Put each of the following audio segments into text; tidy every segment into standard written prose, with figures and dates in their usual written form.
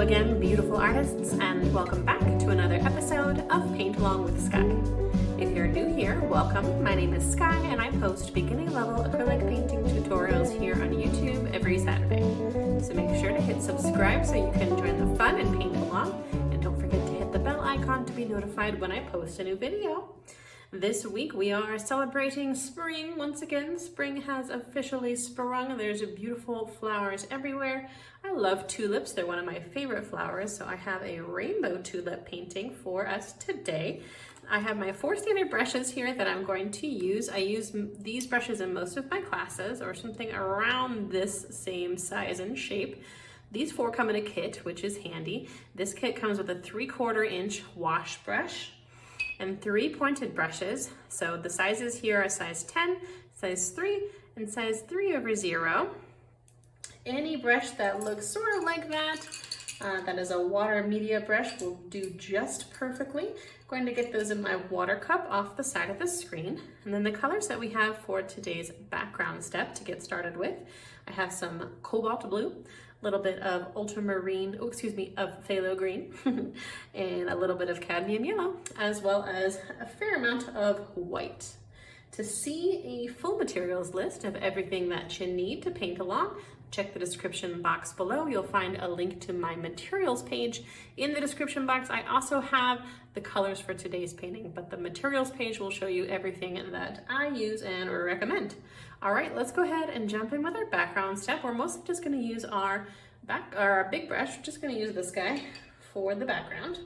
again, beautiful artists, and welcome back to another episode of Paint Along with Skye. If you're new here, welcome. My name is Skye, and I post beginning level acrylic painting tutorials here on YouTube every Saturday. So make sure to hit subscribe so you can join the fun and paint along, and don't forget to hit the bell icon to be notified when I post a new video. This week we are celebrating spring once again. Spring has officially sprung. There's beautiful flowers everywhere. I love tulips. They're one of my favorite flowers. So I have a rainbow tulip painting for us today. I have my 4 standard brushes here that I'm going to use. I use these brushes in most of my classes, or something around this same size and shape. These 4 come in a kit, which is handy. This kit comes with a 3/4 inch wash brush and 3 pointed brushes. So the sizes here are size 10, size 3, and size 3/0. Any brush that looks sort of like that, that is a water media brush, will do just perfectly. I'm going to get those in my water cup off the side of the screen. And then the colors that we have for today's background step to get started with, I have some cobalt blue, a little bit of ultramarine, of phthalo green, and a little bit of cadmium yellow, as well as a fair amount of white. To see a full materials list of everything that you need to paint along, check the description box below. You'll find a link to my materials page in the description box. I also have the colors for today's painting, but the materials page will show you everything that I use and recommend. All right, let's go ahead and jump in with our background step. We're mostly just gonna use our big brush. We're just gonna use this guy for the background.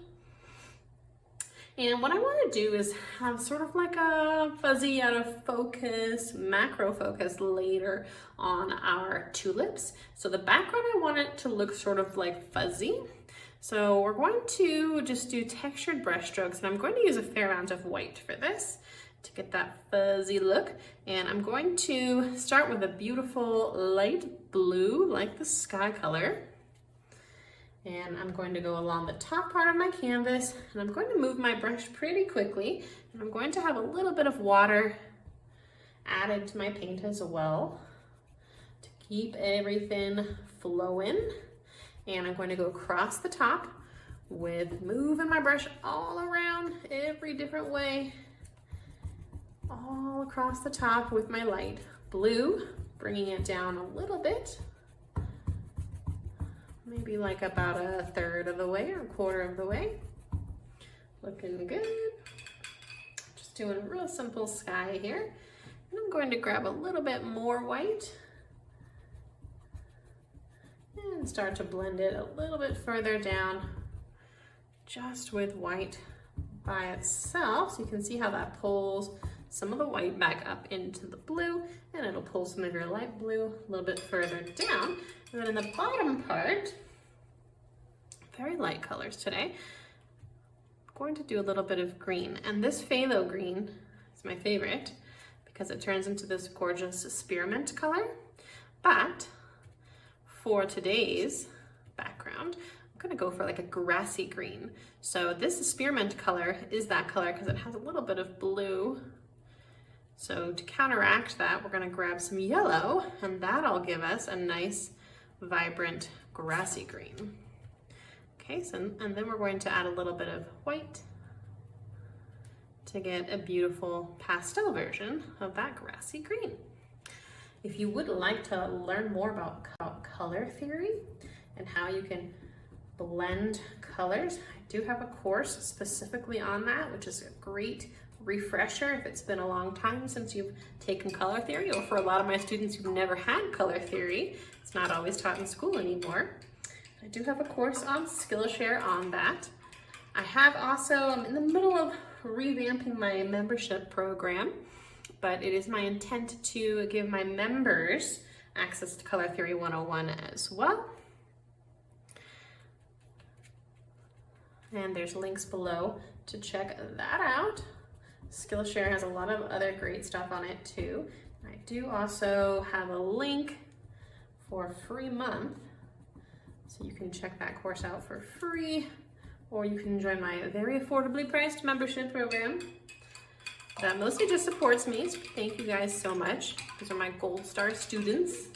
And what I want to do is have sort of like a fuzzy out of focus, macro focus later on our tulips. So the background, I want it to look sort of like fuzzy. So we're going to just do textured brush strokes, and I'm going to use a fair amount of white for this to get that fuzzy look. And I'm going to start with a beautiful light blue, like the sky color. And I'm going to go along the top part of my canvas, and I'm going to move my brush pretty quickly, and I'm going to have a little bit of water added to my paint as well to keep everything flowing. And I'm going to go across the top with moving my brush all around every different way, all across the top with my light blue, bringing it down a little bit. Maybe like about 1/3 of the way or 1/4 of the way. Looking good. Just doing a real simple sky here. And I'm going to grab a little bit more white and start to blend it a little bit further down, just with white by itself. So you can see how that pulls some of the white back up into the blue, and it'll pull some of your light blue a little bit further down. And then in the bottom part, very light colors today, I'm going to do a little bit of green. And this phthalo green is my favorite because it turns into this gorgeous spearmint color. But for today's background, I'm gonna go for like a grassy green. So this spearmint color is that color because it has a little bit of blue. So to counteract that, we're gonna grab some yellow, and that'll give us a nice, vibrant, grassy green. Okay, so, and then we're going to add a little bit of white to get a beautiful pastel version of that grassy green. If you would like to learn more about color theory and how you can blend colors, I do have a course specifically on that, which is a great refresher if it's been a long time since you've taken color theory, or for a lot of my students who've never had color theory. It's not always taught in school anymore. I do have a course on Skillshare on that. I have also, I'm in the middle of revamping my membership program, but it is my intent to give my members access to Color Theory 101 as well. And there's links below to check that out. Skillshare has a lot of other great stuff on it too. I do also have a link for a free month, so you can check that course out for free, or you can join my very affordably priced membership program that mostly just supports me. So thank you guys so much. These are my Gold Star students.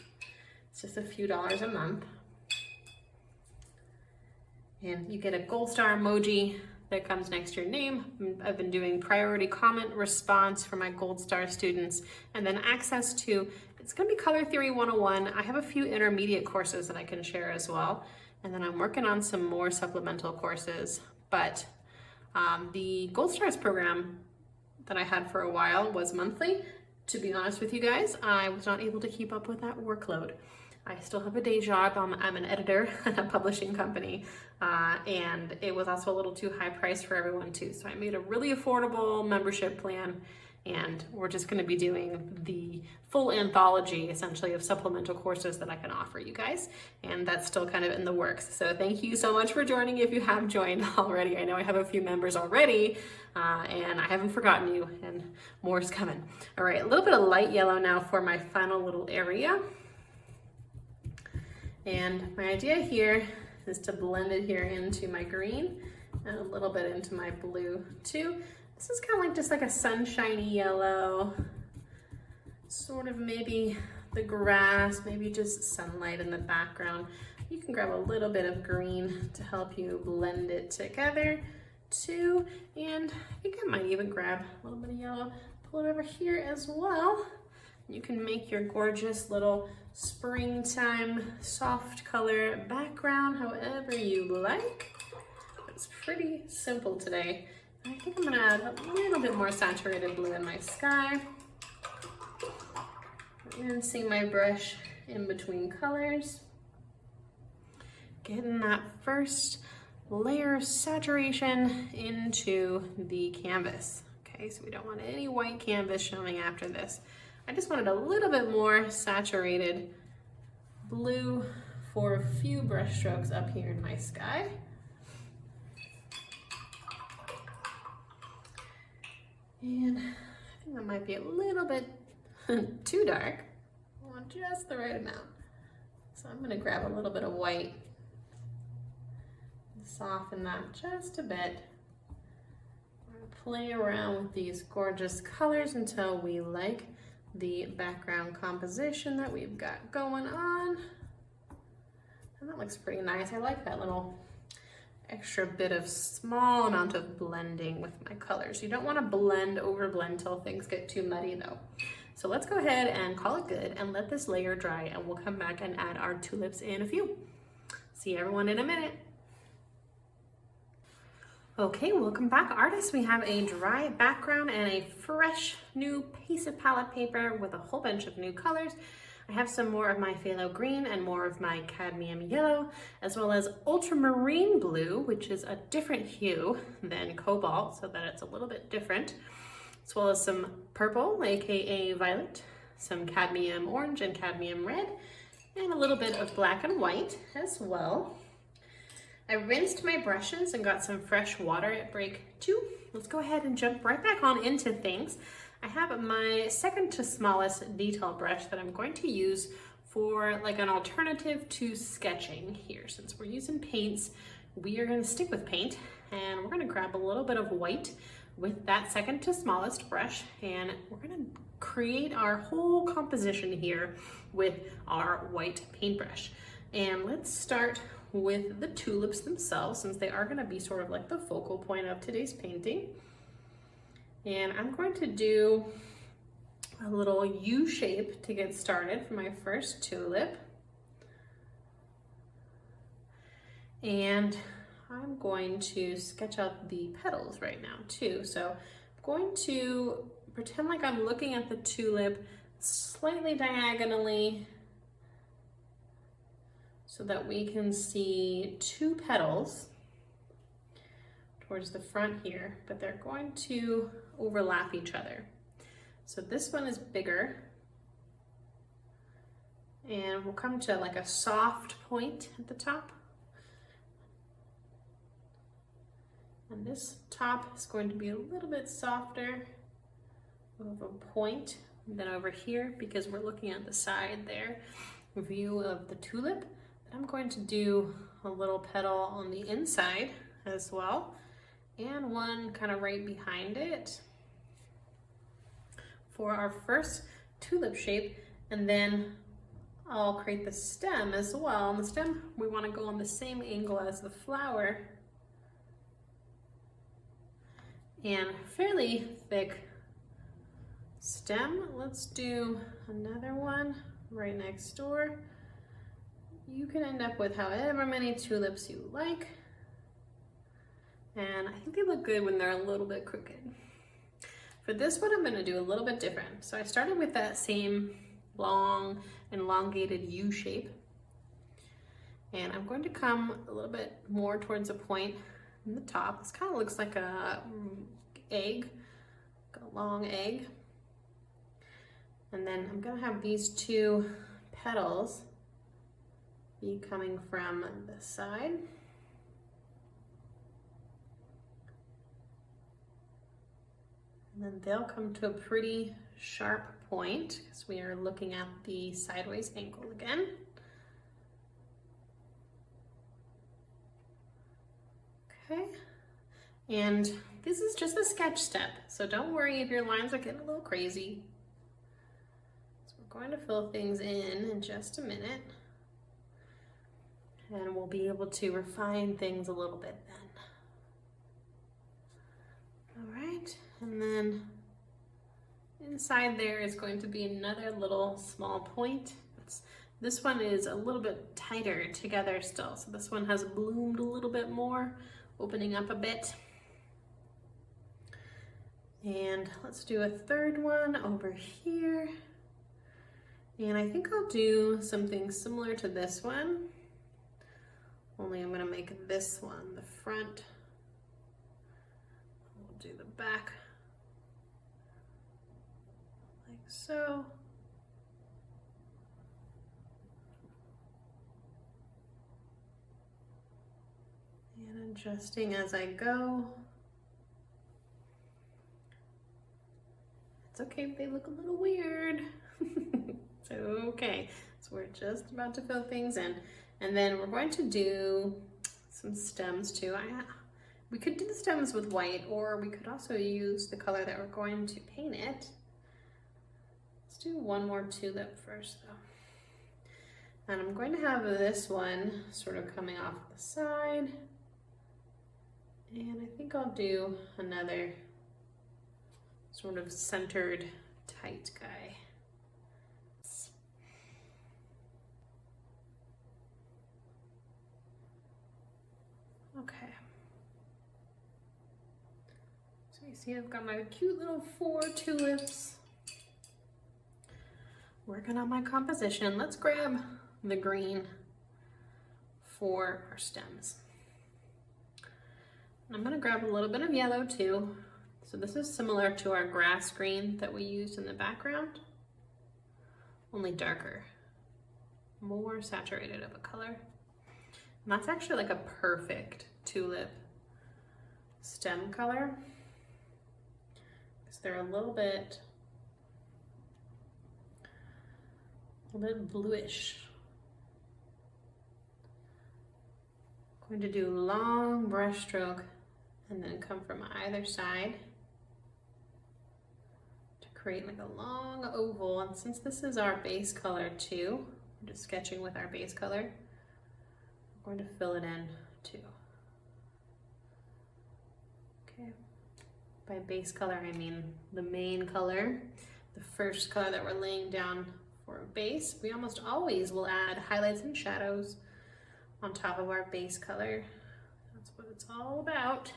It's just a few dollars a month. And you get a gold star emoji that comes next to your name. I've been doing priority comment response for my gold star students, and then access to, it's gonna be Color Theory 101. I have a few intermediate courses that I can share as well. And then I'm working on some more supplemental courses. But the Gold Stars program that I had for a while was monthly. To be honest with you guys, I was not able to keep up with that workload. I still have a day job. I'm an editor at a publishing company, and it was also a little too high priced for everyone too. So I made a really affordable membership plan, and we're just going to be doing the full anthology essentially of supplemental courses that I can offer you guys, and that's still kind of in the works. So thank you so much for joining if you have joined already. I know I have a few members already, and I haven't forgotten you, and more is coming. All right, a little bit of light yellow now for my final little area. And my idea here is to blend it here into my green and a little bit into my blue too. This is kind of like just like a sunshiny yellow, sort of maybe the grass, maybe just sunlight in the background. You can grab a little bit of green to help you blend it together too. And I think I might even grab a little bit of yellow, pull it over here as well. You can make your gorgeous little springtime soft color background however you like. It's pretty simple today. I think I'm gonna add a little bit more saturated blue in my sky. And see my brush in between colors. Getting that first layer of saturation into the canvas. Okay, so we don't want any white canvas showing after this. I just wanted a little bit more saturated blue for a few brush strokes up here in my sky. And I think that might be a little bit too dark. I want just the right amount. So I'm gonna grab a little bit of white and soften that just a bit. Play around with these gorgeous colors until we like the background composition that we've got going on. And that looks pretty nice. I like that little extra bit of small amount of blending with my colors. You don't want to blend over blend till things get too muddy though. So let's go ahead and call it good and let this layer dry, and we'll come back and add our tulips in a few. See everyone in a minute. Okay, welcome back artists. We have a dry background and a fresh new piece of palette paper with a whole bunch of new colors. I have some more of my phthalo green and more of my cadmium yellow, as well as ultramarine blue, which is a different hue than cobalt, so that it's a little bit different, as well as some purple, aka violet, some cadmium orange and cadmium red, and a little bit of black and white as well. I rinsed my brushes and got some fresh water at break 2. Let's go ahead and jump right back on into things. I have my second to smallest detail brush that I'm going to use for like an alternative to sketching here. Since we're using paints, we are going to stick with paint, and we're going to grab a little bit of white with that second to smallest brush, and we're going to create our whole composition here with our white paintbrush. And let's start with the tulips themselves, since they are going to be sort of like the focal point of today's painting. And I'm going to do a little U shape to get started for my first tulip. And I'm going to sketch out the petals right now too. So I'm going to pretend like I'm looking at the tulip slightly diagonally, so that we can see 2 petals towards the front here, but they're going to overlap each other. So this one is bigger, and we'll come to like a soft point at the top. And this top is going to be a little bit softer of a point than over here, because we're looking at the side there, view of the tulip. I'm going to do a little petal on the inside as well, and one kind of right behind it for our first tulip shape, and then I'll create the stem as well. And the stem, we want to go on the same angle as the flower. And fairly thick stem. Let's do another one right next door. You can end up with however many tulips you like. And I think they look good when they're a little bit crooked. For this one, I'm going to do a little bit different. So I started with that same long, elongated U shape. And I'm going to come a little bit more towards a point in the top. This kind of looks like a egg, like a long egg. And then I'm going to have these two petals be coming from the side. And then they'll come to a pretty sharp point because we are looking at the sideways angle again. Okay, and this is just a sketch step, so don't worry if your lines are getting a little crazy. So we're going to fill things in just a minute, and we'll be able to refine things a little bit then. All right, and then inside there is going to be another little small point. This one is a little bit tighter together still, so this one has bloomed a little bit more, opening up a bit. And let's do a third one over here. And I think I'll do something similar to this one, only I'm gonna make this one the front. We'll do the back like so. And adjusting as I go. It's okay if they look a little weird. It's okay. So we're just about to fill things in. And then we're going to do some stems too. We could do the stems with white, or we could also use the color that we're going to paint it. Let's do one more tulip first though. And I'm going to have this one sort of coming off the side. And I think I'll do another sort of centered, tight guy. Okay. So you see I've got my cute little 4 tulips. Working on my composition. Let's grab the green for our stems. I'm gonna grab a little bit of yellow too. So this is similar to our grass green that we used in the background, only darker, more saturated of a color. And that's actually like a perfect tulip stem color, because they're a little bit bluish. I'm going to do long brush stroke and then come from either side to create like a long oval. And since this is our base color too, I'm just sketching with our base color, I'm going to fill it in too. Okay, by base color I mean the main color, the first color that we're laying down for a base. We almost always will add highlights and shadows on top of our base color. That's what it's all about.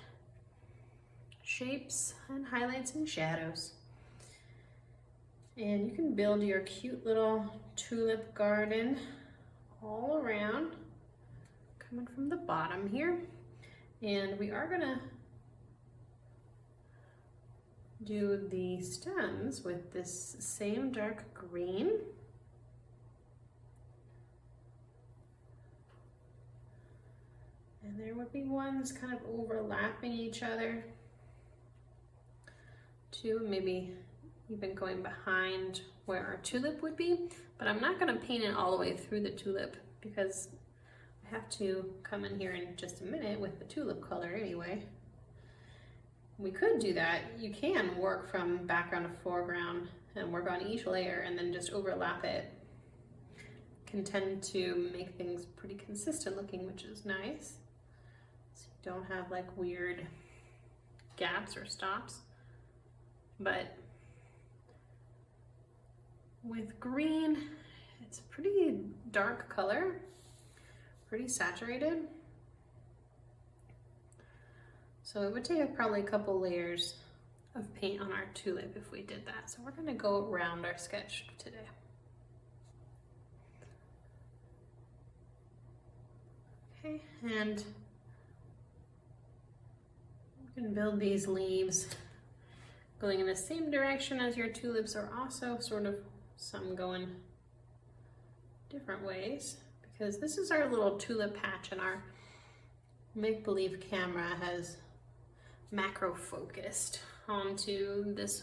Shapes and highlights and shadows. And you can build your cute little tulip garden all around, coming from the bottom here. And we are gonna do the stems with this same dark green. And there would be ones kind of overlapping each other too, maybe even going behind where our tulip would be, but I'm not gonna paint it all the way through the tulip because I have to come in here in just a minute with the tulip color anyway. We could do that. You can work from background to foreground and work on each layer and then just overlap it. can tend to make things pretty consistent looking, which is nice. So you don't have like weird gaps or stops. But with green, it's a pretty dark color, pretty saturated. So it would take probably a couple layers of paint on our tulip if we did that. So we're gonna go around our sketch today. Okay, and you can build these leaves going in the same direction as your tulips, or also sort of some going different ways, because this is our little tulip patch, and our make-believe camera has macro focused onto this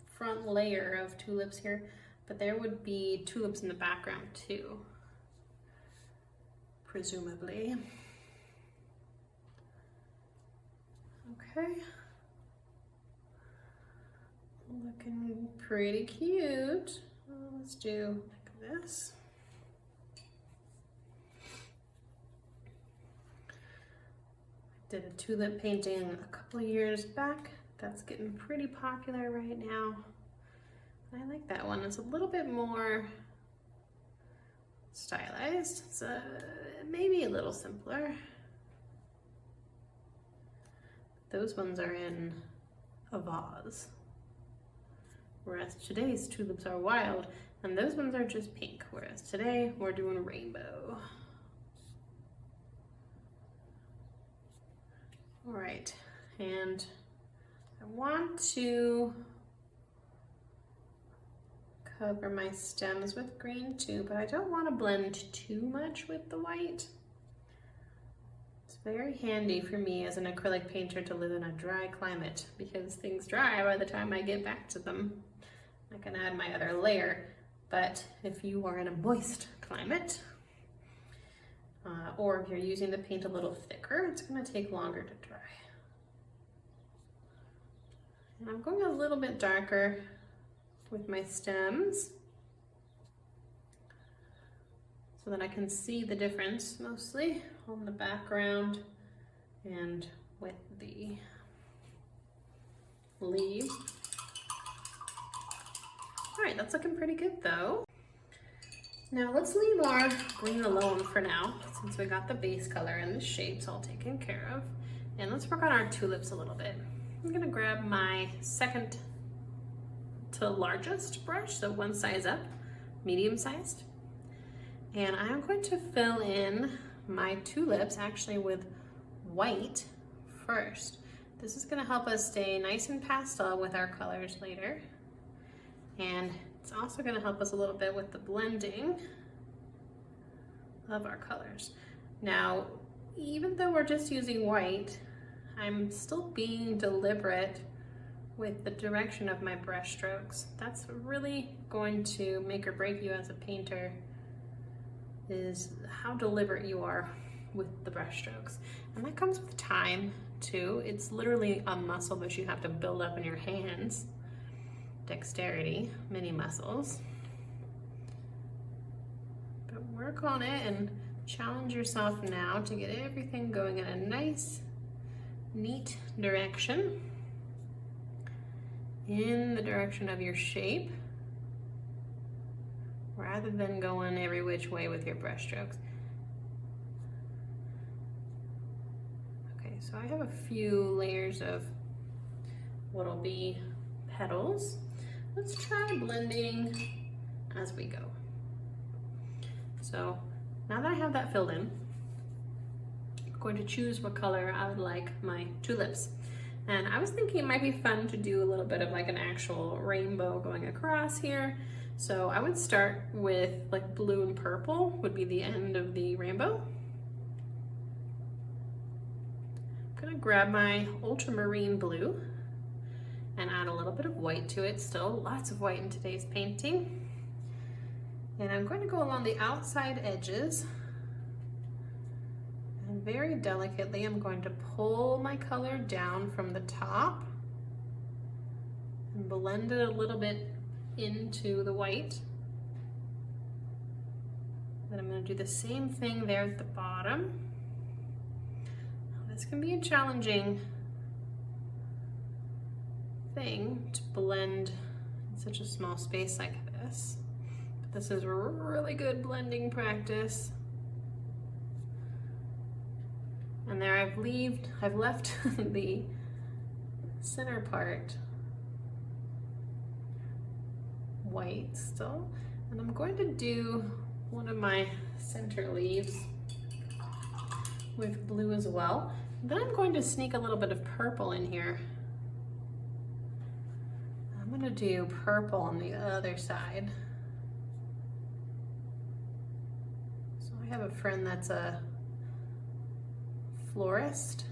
front layer of tulips here, but there would be tulips in the background too, presumably. Okay. Looking pretty cute. Let's do like this. I did a tulip painting a couple years back. That's getting pretty popular right now. I like that one. It's a little bit more stylized. It's maybe a little simpler. Those ones are in a vase, whereas today's tulips are wild, and those ones are just pink, whereas today we're doing rainbow. All right, and I want to cover my stems with green too, but I don't want to blend too much with the white. It's very handy for me as an acrylic painter to live in a dry climate, because things dry by the time I get back to them. I can add my other layer, but if you are in a moist climate, or if you're using the paint a little thicker, it's going to take longer to dry. And I'm going a little bit darker with my stems so that I can see the difference mostly on the background and with the leaves. All right, that's looking pretty good though. Now let's leave our green alone for now, since we got the base color and the shapes all taken care of. And let's work on our tulips a little bit. I'm gonna grab my second to largest brush, so one size up, medium sized. And I'm going to fill in my tulips actually with white first. This is gonna help us stay nice and pastel with our colors later. And it's also going to help us a little bit with the blending of our colors. Now, even though we're just using white, I'm still being deliberate with the direction of my brush strokes. That's really going to make or break you as a painter, is how deliberate you are with the brush strokes. And that comes with time too. It's literally a muscle that you have to build up in your hands. Dexterity, mini muscles. But work on it and challenge yourself now to get everything going in a nice, neat direction, in the direction of your shape, rather than going every which way with your brush strokes. Okay, so I have a few layers of what'll be petals. Let's try blending as we go. So now that I have that filled in, I'm going to choose what color I would like my tulips. And I was thinking it might be fun to do a little bit of like an actual rainbow going across here. So I would start with like blue and purple would be the end of the rainbow. I'm gonna grab my ultramarine blue and add a little bit of white to it. Still lots of white in today's painting. And I'm going to go along the outside edges, and very delicately I'm going to pull my color down from the top and blend it a little bit into the white. Then I'm going to do the same thing there at the bottom. This can be a challenging thing to blend in such a small space like this. But this is really good blending practice. And there I've left the center part white still. And I'm going to do one of my center leaves with blue as well. Then I'm going to sneak a little bit of purple in here. I'm going to do purple on the other side. So I have a friend that's a florist,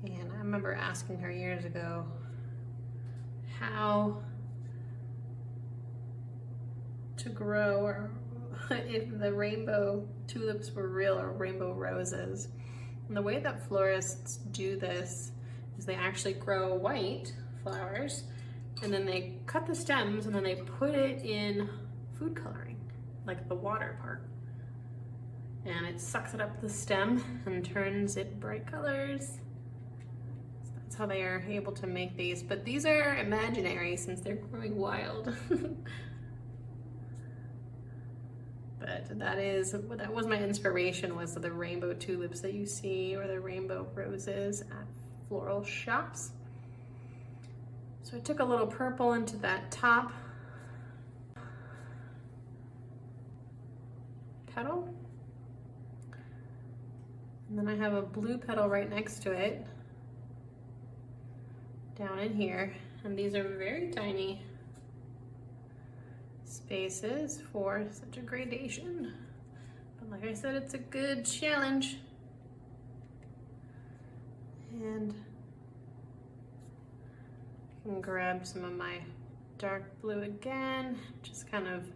and I remember asking her years ago how to grow, or if the rainbow tulips were real, or rainbow roses. And the way that florists do this is they actually grow white flowers, and then they cut the stems, and then they put it in food coloring, like the water part. And it sucks it up the stem and turns it bright colors. So that's how they are able to make these. But these are imaginary since they're growing wild. But that was my inspiration, was the rainbow tulips that you see, or the rainbow roses at floral shops. So I took a little purple into that top petal. And then I have a blue petal right next to it, down in here. And these are very tiny spaces for such a gradation. But like I said, it's a good challenge. And I can grab some of my dark blue again, just kind of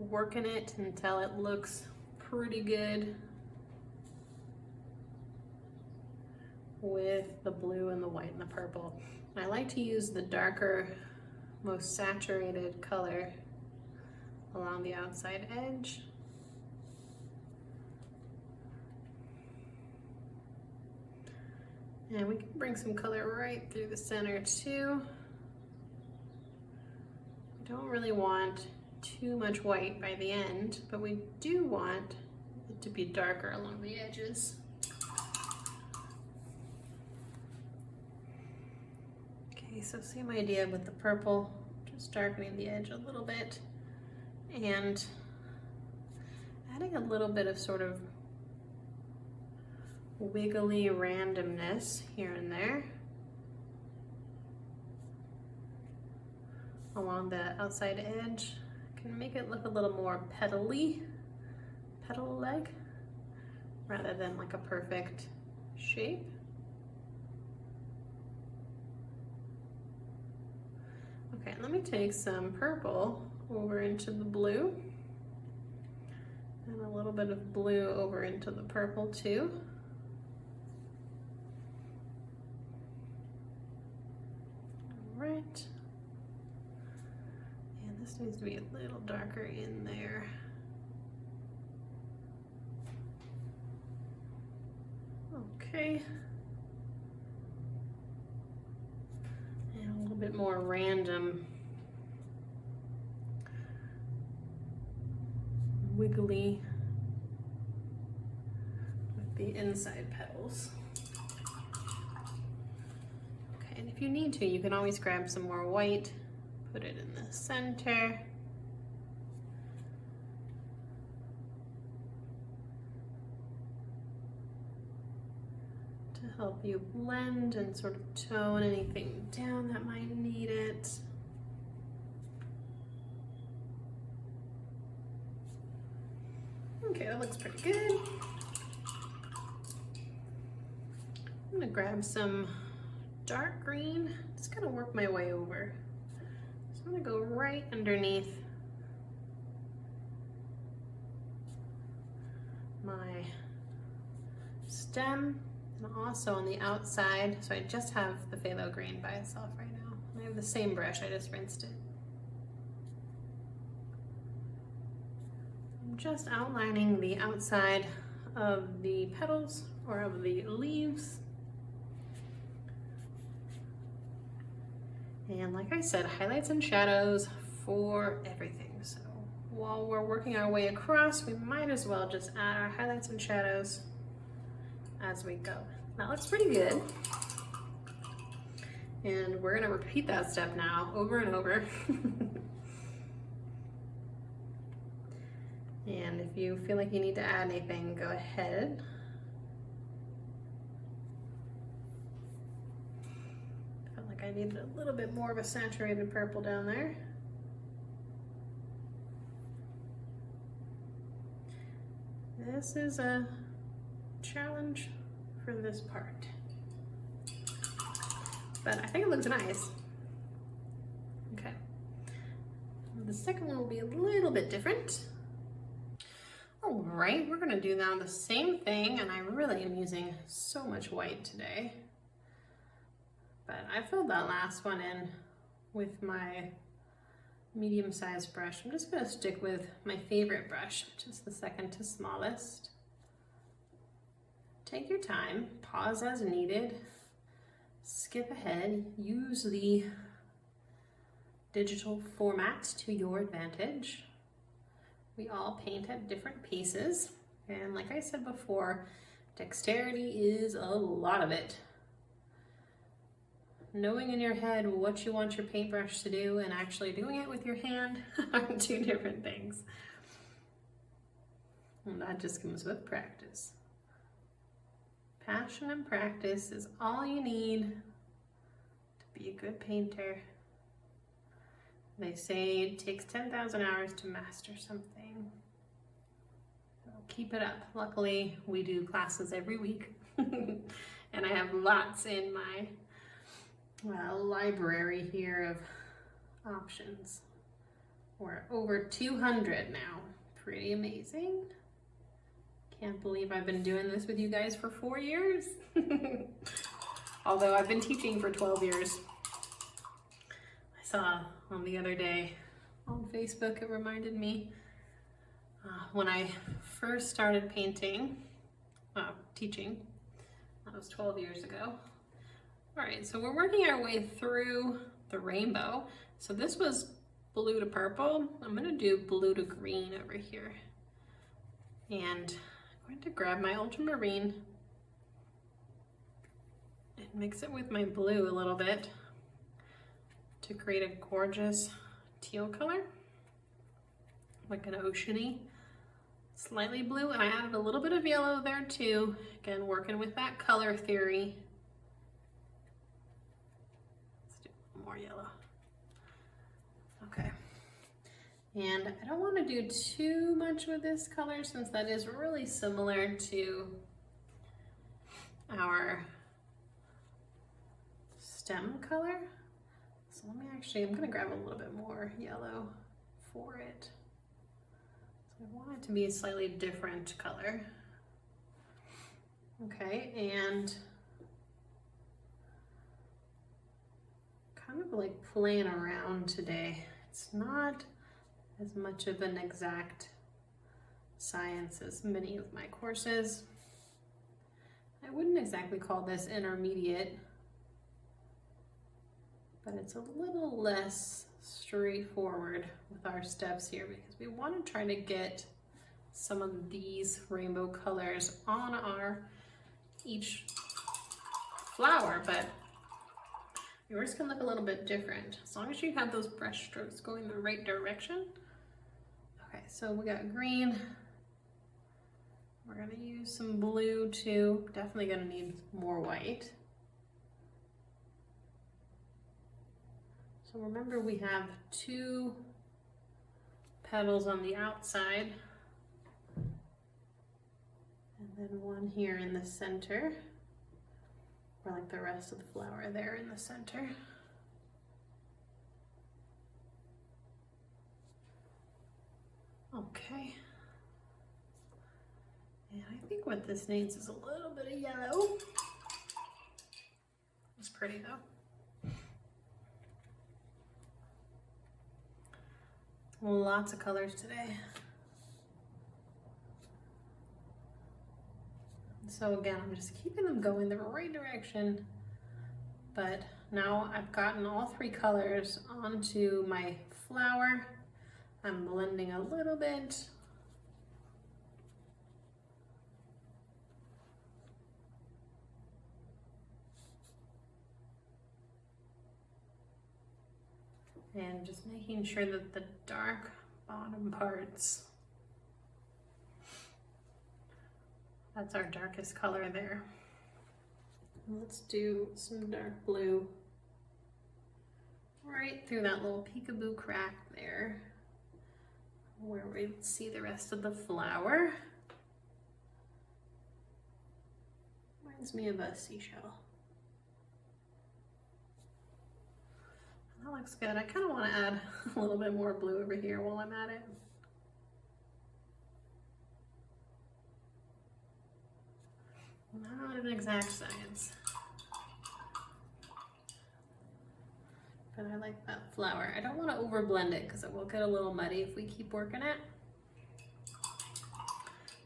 working it until it looks pretty good with the blue and the white and the purple. And I like to use the darker, most saturated color along the outside edge. And we can bring some color right through the center too. We don't really want too much white by the end, but we do want it to be darker along the edges. Okay, so same idea with the purple, just darkening the edge a little bit and adding a little bit of sort of wiggly randomness here and there along the outside edge. Can make it look a little more petal-y, petal-like, rather than like a perfect shape. Okay, let me take some purple over into the blue and a little bit of blue over into the purple too. All right. And this needs to be a little darker in there. Okay. And a little bit more random, wiggly with the inside petals. Okay, and if you need to, you can always grab some more white, put it in the center. To help you blend and sort of tone anything down that might need it. Okay, that looks pretty good. I'm gonna grab some dark green. Just gonna work my way over. So I'm gonna go right underneath my stem and also on the outside. So I just have the phthalo green by itself right now. I have the same brush, I just rinsed it. I'm just outlining the outside of the petals or of the leaves. And like I said, highlights and shadows for everything. So while we're working our way across, we might as well just add our highlights and shadows as we go. That looks pretty good. And we're gonna repeat that step now over and over. And if you feel like you need to add anything, go ahead. Felt like I needed a little bit more of a saturated purple down there. This is a challenge for this part, but I think it looks nice. Okay, the second one will be a little bit different. All right, we're gonna do now the same thing, and I really am using so much white today, but I filled that last one in with my medium-sized brush. I'm just gonna stick with my favorite brush, which is the second to smallest. Take your time, pause as needed, skip ahead, use the digital format to your advantage. We all paint at different paces, and like I said before, dexterity is a lot of it. Knowing in your head what you want your paintbrush to do and actually doing it with your hand are two different things. And that just comes with practice. Passion and practice is all you need to be a good painter. They say it takes 10,000 hours to master something. So keep it up. Luckily, we do classes every week. And I have lots in my library here of options. We're over 200 now. Pretty amazing. Can't believe I've been doing this with you guys for 4 years. Although I've been teaching for 12 years. I saw on the other day on Facebook, it reminded me when I first started painting, teaching, that was 12 years ago. All right, so we're working our way through the rainbow. So this was blue to purple. I'm gonna do blue to green over here. And I'm going to grab my ultramarine and mix it with my blue a little bit to create a gorgeous teal color, like an oceany, slightly blue. And I added a little bit of yellow there too. Again, working with that color theory. Let's do more yellow. Okay. And I don't want to do too much with this color since that is really similar to our stem color. So let me I'm going to grab a little bit more yellow for it. So I want it to be a slightly different color. Okay, and kind of like playing around today. It's not as much of an exact science as many of my courses. I wouldn't exactly call this intermediate, but it's a little less straightforward with our steps here because we want to try to get some of these rainbow colors on each flower, but yours can look a little bit different as long as you have those brush strokes going the right direction. Okay, so we got green. We're gonna use some blue too. Definitely gonna need more white. So remember we have 2 petals on the outside and then one here in the center, or like the rest of the flower there in the center. Okay. And I think what this needs is a little bit of yellow. It's pretty though. Lots of colors today. So again, I'm just keeping them going the right direction, but now I've gotten all three colors onto my flower. I'm blending a little bit. And just making sure that the dark bottom parts, that's our darkest color there. Let's do some dark blue right through that little peekaboo crack there where we see the rest of the flower. Reminds me of a seashell. That looks good. I kind of want to add a little bit more blue over here while I'm at it. Not an exact science, but I like that flower. I don't want to over blend it because it will get a little muddy if we keep working it.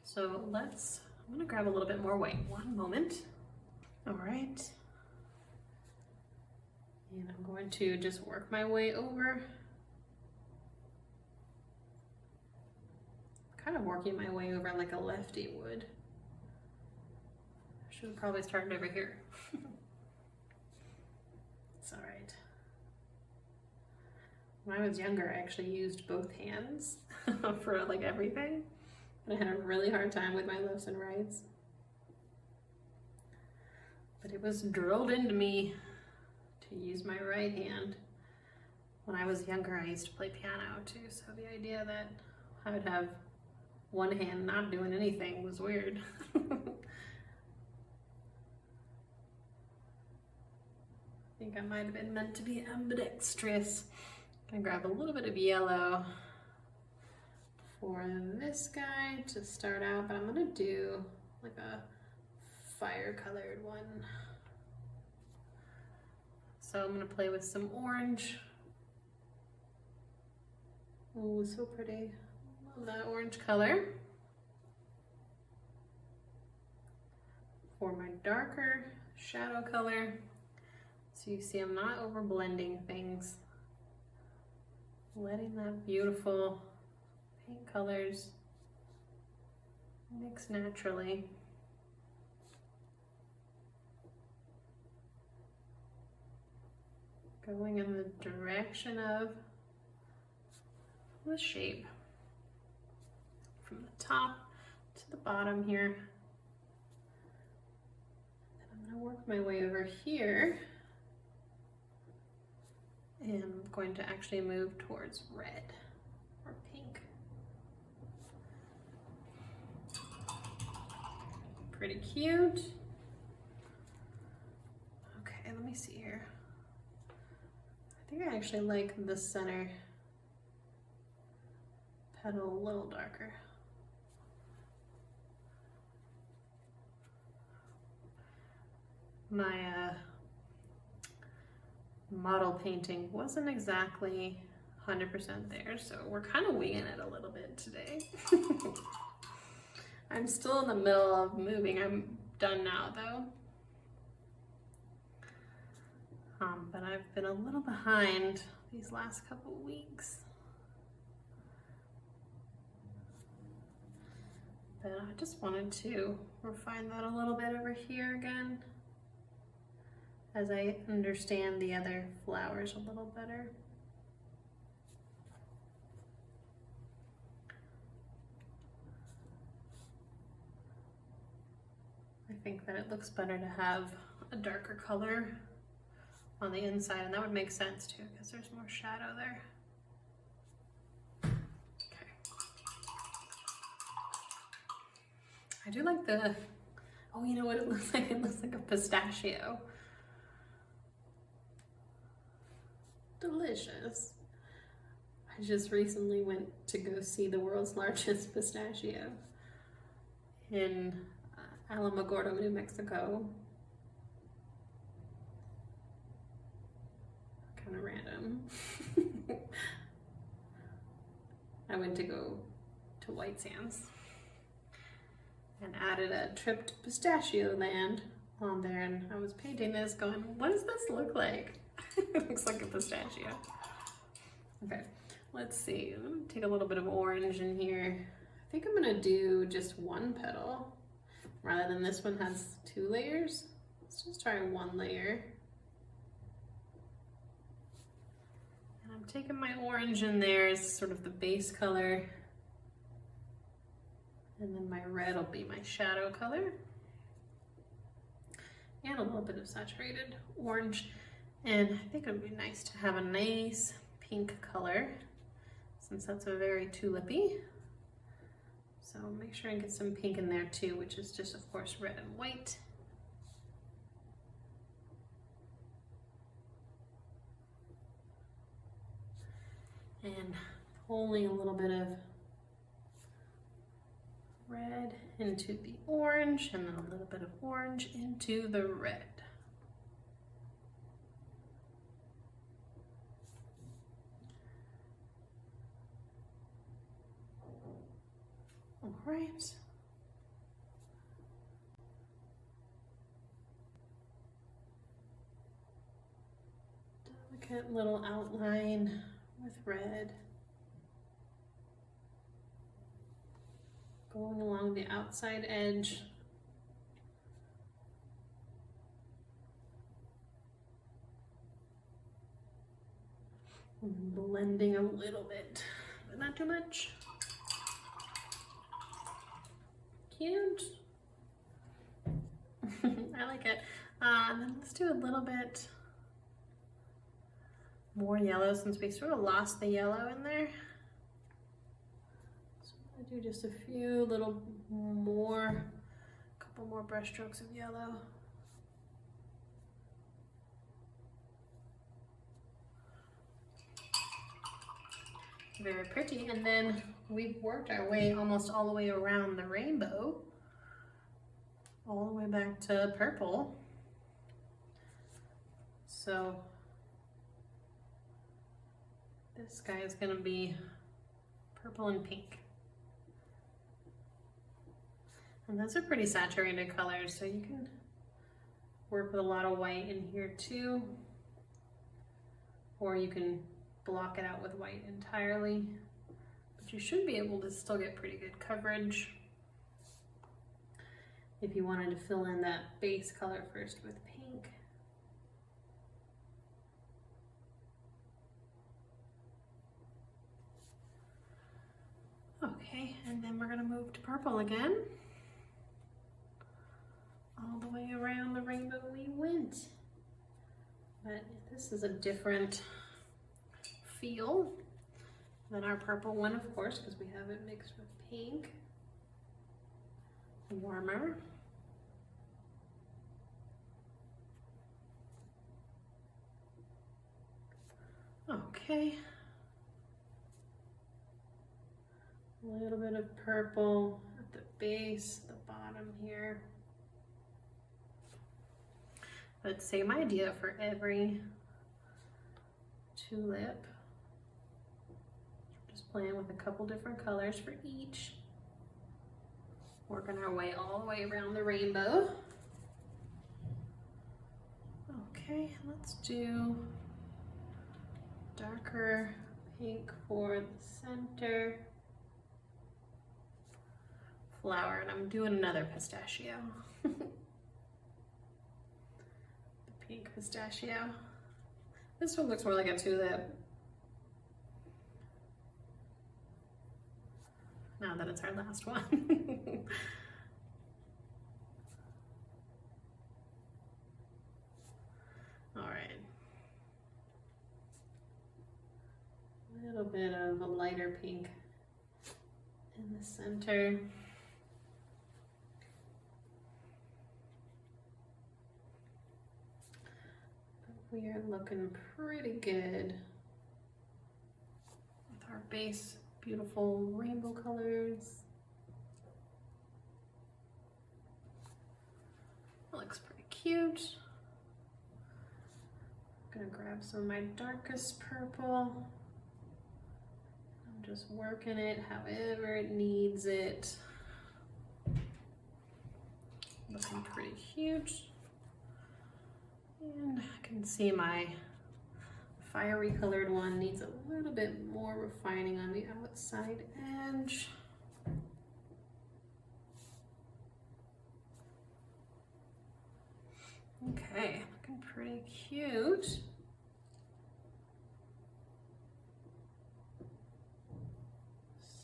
So I'm gonna grab a little bit more white. One moment. All right. And I'm going to just work my way over. Kind of working my way over like a lefty would. Should have probably started over here. It's all right. When I was younger, I actually used both hands for like everything. And I had a really hard time with my lefts and rights. But it was drilled into me to use my right hand. When I was younger, I used to play piano too, so the idea that I would have one hand not doing anything was weird. I think I might have been meant to be ambidextrous. Gonna grab a little bit of yellow for this guy to start out, but I'm gonna do like a fire colored one. So I'm gonna play with some orange. Oh, so pretty. Love that orange color. For my darker shadow color, so you see I'm not over blending things. Letting that beautiful paint colors mix naturally. Going in the direction of the shape. From the top to the bottom here. And I'm going to work my way over here. And I'm going to actually move towards red or pink. Pretty cute. Okay, let me see here. I think I actually like the center petal a little darker. My model painting wasn't exactly 100% there, so we're kind of winging it a little bit today. I'm still in the middle of moving. I'm done now though. But I've been a little behind these last couple weeks. But I just wanted to refine that a little bit over here again, as I understand the other flowers a little better. I think that it looks better to have a darker color on the inside, and that would make sense too because there's more shadow there. Okay. I do like the, oh, you know what it looks like? It looks like a pistachio. Delicious. I just recently went to go see the world's largest pistachio in Alamogordo, New Mexico. Kind of random. I went to go to White Sands and added a tripped pistachio land on there, and I was painting this going, what does this look like? It looks like a pistachio. Okay, let's see. I'm gonna take a little bit of orange in here. I think I'm gonna do just one petal rather than this one has 2 layers. Let's just try 1 layer. And I'm taking my orange in there as sort of the base color. And then my red will be my shadow color. And a little bit of saturated orange. And I think it would be nice to have a nice pink color, since that's a very tulipy. So make sure and get some pink in there too, which is just, of course, red and white. And pulling a little bit of red into the orange, and then a little bit of orange into the red. All right. Delicate little outline with red. Going along the outside edge. And blending a little bit, but not too much. Cute. I like it. And then let's do a little bit more yellow, since we sort of lost the yellow in there. So I'm gonna do just a few little more, couple more brush strokes of yellow. Very pretty. And then we've worked our way almost all the way around the rainbow, all the way back to purple. So this guy is going to be purple and pink. And those are pretty saturated colors, so you can work with a lot of white in here too, or you can block it out with white entirely, but you should be able to still get pretty good coverage if you wanted to fill in that base color first with pink. Okay, and then we're going to move to purple again. All the way around the rainbow we went, but this is a different feel than our purple one, of course, because we have it mixed with pink. Warmer. Okay. A little bit of purple at the base, the bottom here. But same idea for every tulip. Just playing with a couple different colors for each. Working our way all the way around the rainbow. Okay, let's do darker pink for the center flower, and I'm doing another pistachio. The pink pistachio. This one looks more like a tulip. Now that it's our last one. All right. A little bit of a lighter pink in the center. We are looking pretty good with our base beautiful rainbow colors. That looks pretty cute. I'm gonna grab some of my darkest purple. I'm just working it however it needs it. looking pretty cute. And I can see my fiery colored one needs a little bit more refining on the outside edge. Okay, looking pretty cute.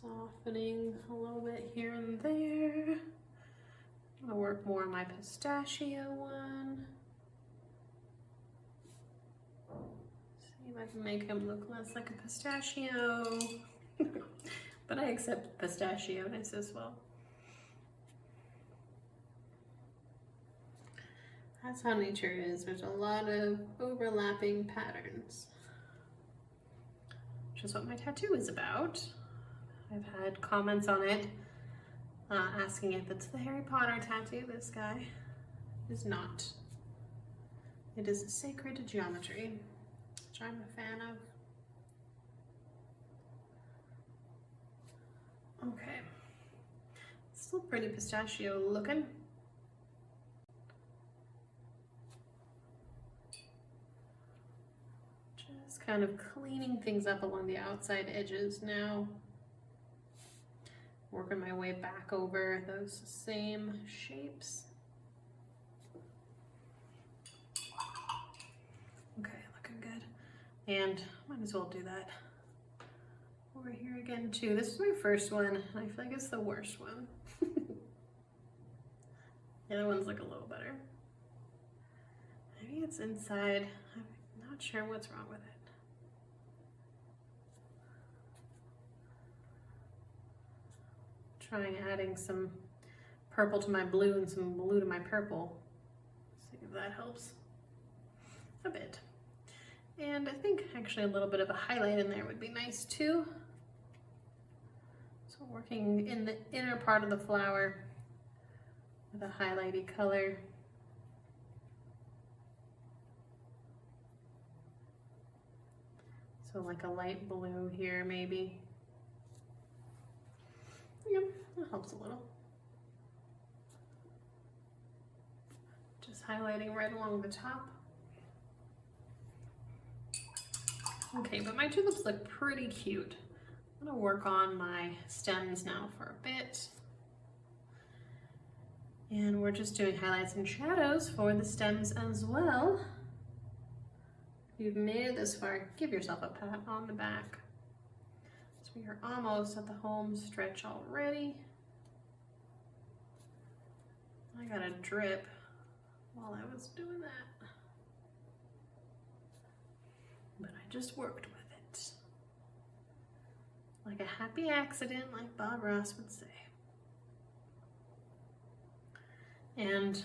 Softening a little bit here and there. I'm gonna work more on my pistachio one. See if I can make him look less like a pistachio. But I accept pistachio-ness as well. That's how nature is. There's a lot of overlapping patterns, which is what my tattoo is about. I've had comments on it asking if it's the Harry Potter tattoo. This guy is not. It is sacred geometry, which I'm a fan of. Okay, still pretty pistachio looking. Just kind of cleaning things up along the outside edges now. Working my way back over those same shapes. Okay, looking good. And might as well do that over here again too. This is my first one, and I feel like it's the worst one. The other ones look a little better. Maybe it's inside. I'm not sure what's wrong with it. Trying adding some purple to my blue and some blue to my purple. See if that helps a bit. And I think actually a little bit of a highlight in there would be nice too. So working in the inner part of the flower with a highlighty color. So like a light blue here maybe. Yep, that helps a little. Just highlighting right along the top. Okay, but my tulips look pretty cute. I'm gonna work on my stems now for a bit. And we're just doing highlights and shadows for the stems as well. If you've made it this far, give yourself a pat on the back. So we are almost at the home stretch already. I got a drip while I was doing that. But I just worked with it. Like a happy accident, like Bob Ross would say. And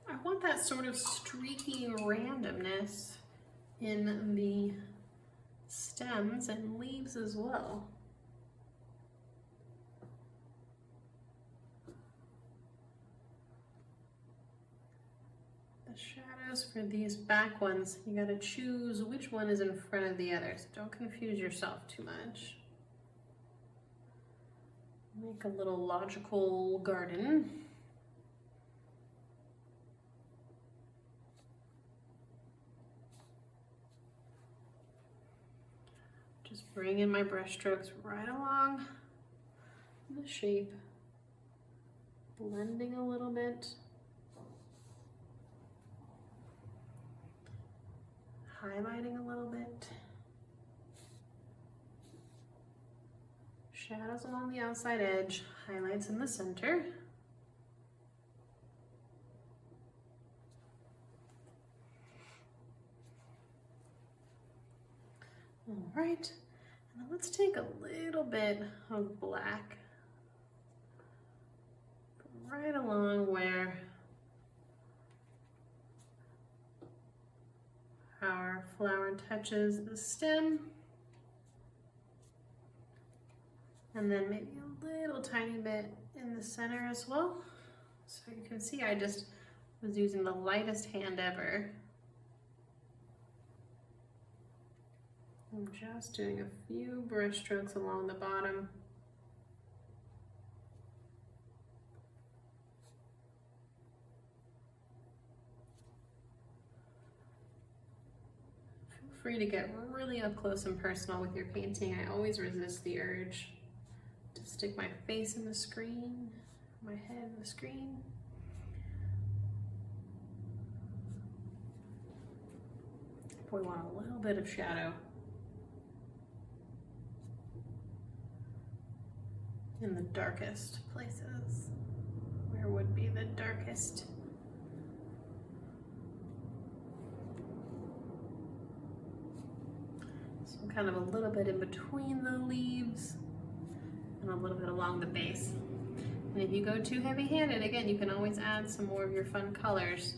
I want that sort of streaky randomness in the stems and leaves as well. The shadows for these back ones, you gotta choose which one is in front of the other, so don't confuse yourself too much. Make a little logical garden. Just bring in my brush strokes right along the shape, blending a little bit, highlighting a little bit, shadows along the outside edge, highlights in the center. All right, and then let's take a little bit of black right along where our flower touches the stem. And then maybe a little tiny bit in the center as well. So you can see I just was using the lightest hand ever. I'm just doing a few brush strokes along the bottom. free to get really up close and personal with your painting. I always resist the urge to stick my face in the screen, my head in the screen. We want a little bit of shadow in the darkest places. Where would be the darkest? So kind of a little bit in between the leaves and a little bit along the base. And if you go too heavy-handed, again, you can always add some more of your fun colors.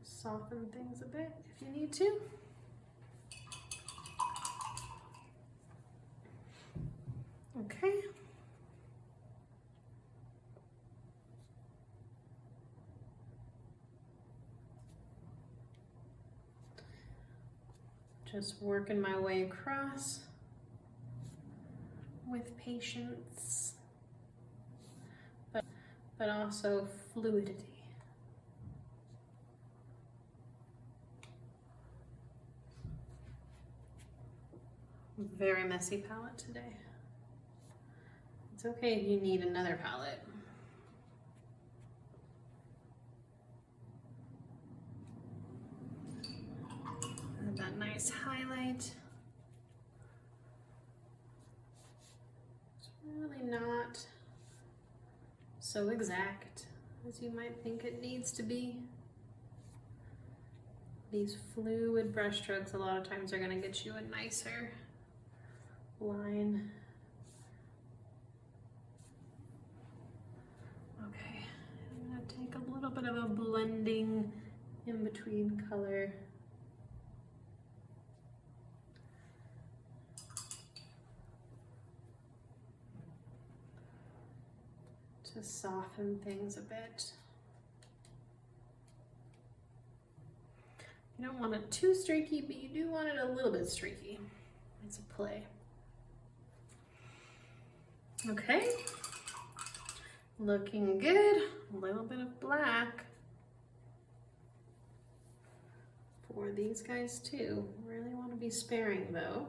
Soften things a bit if you need to. Okay. Just working my way across with patience, but also fluidity. Very messy palette today. It's okay if you need another palette. And that nice highlight. It's really not so exact as you might think it needs to be. These fluid brush strokes a lot of times are going to get you a nicer line. Okay, I'm going to take a little bit of a blending in between color. To soften things a bit. You don't want it too streaky, but you do want it a little bit streaky. It's a play. Okay, looking good. A little bit of black for these guys too. Really want to be sparing though.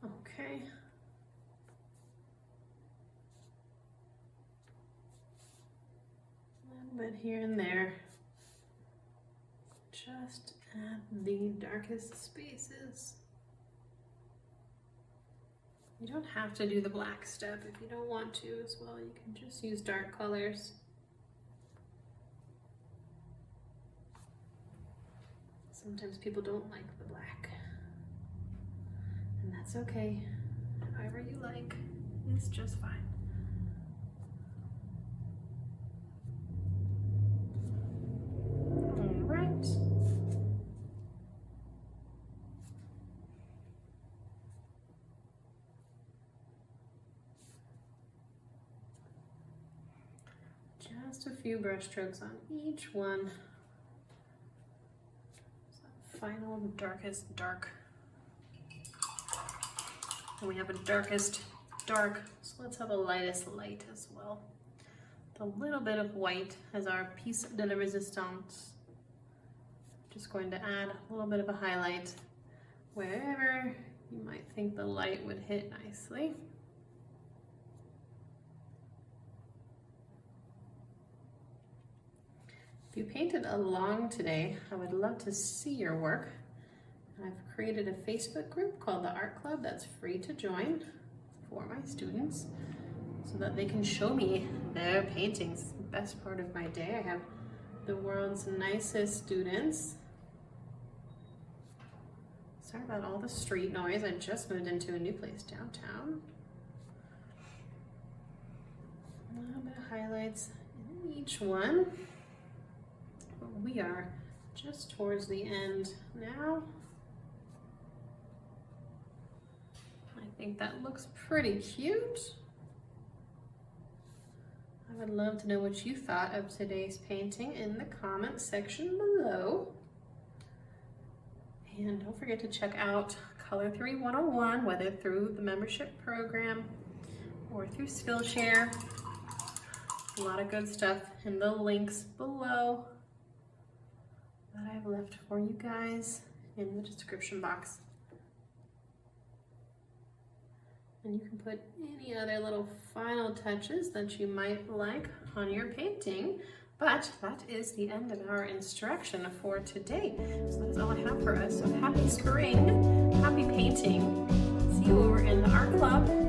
Okay. A little bit here and there. Just at the darkest spaces. You don't have to do the black step if you don't want to as well. You can just use dark colors. Sometimes people don't like the black. And that's okay. However you like is just fine. All right. Just a few brush strokes on each one. Final darkest dark. And we have a darkest dark, so let's have a lightest light as well. A little bit of white as our piece de la resistance. Just going to add a little bit of a highlight wherever you might think the light would hit nicely. If you painted along today, I would love to see your work. I've created a Facebook group called the Art Club that's free to join for my students so that they can show me their paintings. The best part of my day. I have the world's nicest students. Sorry about all the street noise. I just moved into a new place downtown. A little bit of highlights in each one. We are just towards the end now. I think that looks pretty cute. I would love to know what you thought of today's painting in the comment section below. And don't forget to check out Color 3 101, whether through the membership program or through Skillshare. A lot of good stuff in the links below that I've left for you guys in the description box. And you can put any other little final touches that you might like on your painting. But that is the end of our instruction for today. So that is all I have for us. So happy spring, happy painting. See you over in the art club.